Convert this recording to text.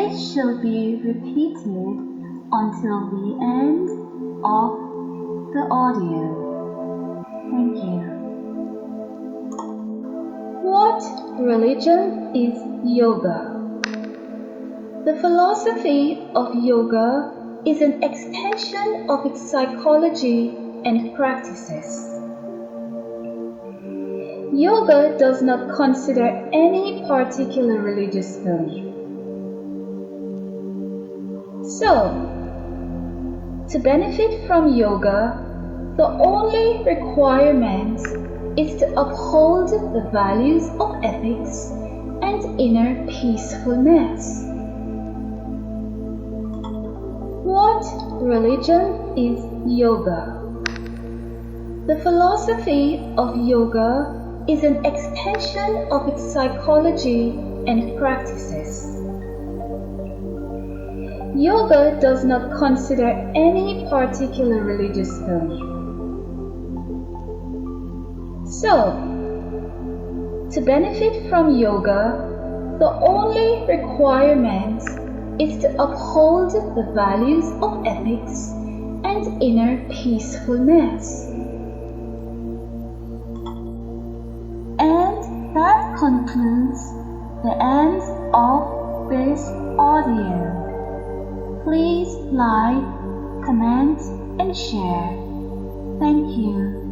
This shall be repeated until the end of the audio. Thank you. What religion is yoga? The philosophy of yoga is an extension of its psychology and practices. Yoga does not consider any particular religious belief. So, to benefit from yoga, the only requirement is to uphold the values of ethics and inner peacefulness. What religion is yoga? The philosophy of yoga is an extension of its psychology and practices. Yoga does not consider any particular religious belief. So, to benefit from yoga, the only requirement is to uphold the values of ethics and inner peacefulness. And that concludes the end of this audio. Please like, comment, and share. Thank you.